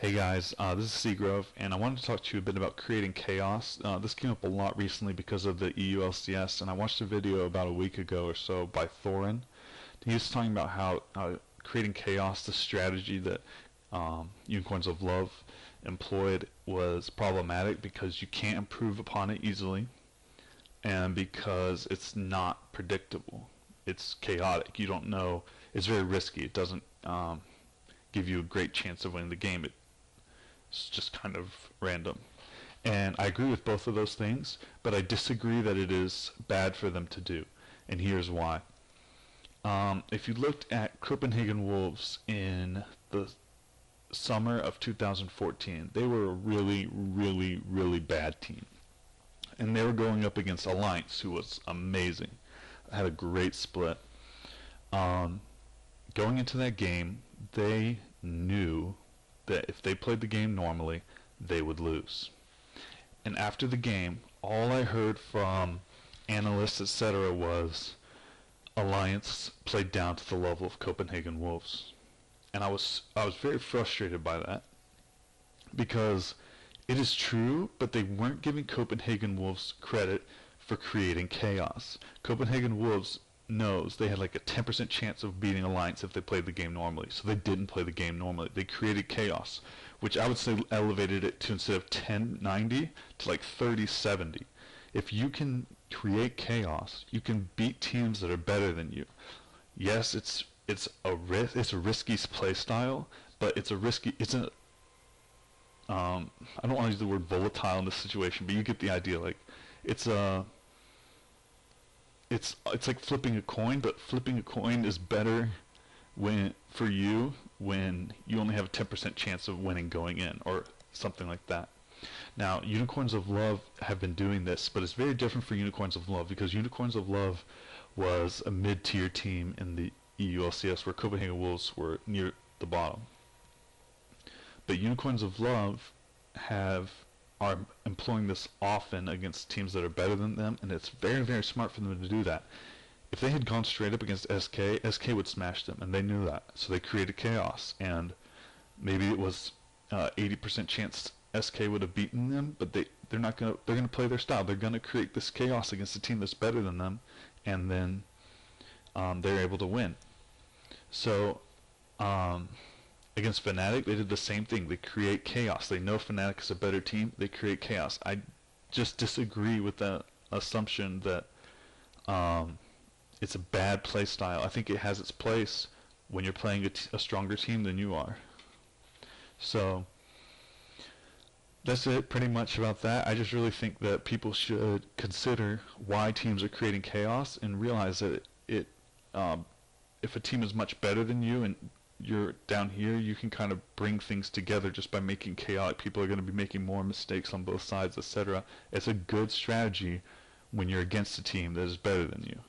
Hey guys, this is Seagrove, and I wanted to talk to you a bit about creating chaos. This came up a lot recently because of the EULCS, and I watched a video about a week ago or so by Thorin. He was talking about how creating chaos, the strategy that Unicorns of Love employed, was problematic because you can't improve upon it easily, and because it's not predictable. It's chaotic. You don't know. It's very risky. It doesn't give you a great chance of winning the game. It's just kind of random. And I agree with both of those things, but I disagree that it is bad for them to do. And here's why. If you looked at Copenhagen Wolves in the summer of 2014, they were a really, really, really bad team. And they were going up against Alliance, who was amazing. Had a great split. Going into that game, they knew that if they played the game normally, they would lose. And after the game, all I heard from analysts, etc., was Alliance played down to the level of Copenhagen Wolves. And I was very frustrated by that, because it is true, but they weren't giving Copenhagen Wolves credit for creating chaos. Copenhagen Wolves knows they had like a 10% chance of beating Alliance if they played the game normally, so they didn't play the game normally. They created chaos, which I would say elevated it to, instead of 10-90, to like 30-70. If you can create chaos, you can beat teams that are better than you. Yes, it's a risky play style, but it's a I don't want to use the word volatile in this situation, but you get the idea. Like, it's like flipping a coin, but flipping a coin is better for you when you only have a 10% chance of winning going in, or something like that. Now, Unicorns of Love have been doing this, but it's very different for Unicorns of Love, because Unicorns of Love was a mid-tier team in the EULCS, where Copenhagen Wolves were near the bottom. But Unicorns of Love are employing this often against teams that are better than them, and it's very, very smart for them to do that. If they had gone straight up against SK would smash them, and they knew that. So they created chaos, and maybe it was 80% chance SK would have beaten them, but they're gonna play their style. They're gonna create this chaos against a team that's better than them, and then they're able to win. So against Fnatic, they did the same thing. They create chaos. They know Fnatic is a better team. They create chaos. I just disagree with that assumption that it's a bad play style. I think it has its place when you're playing a stronger team than you are. So that's it pretty much about that. I just really think that people should consider why teams are creating chaos and realize that if a team is much better than you and you're down here, you can kind of bring things together just by making chaotic. People are going to be making more mistakes on both sides, etc. It's a good strategy when you're against a team that is better than you.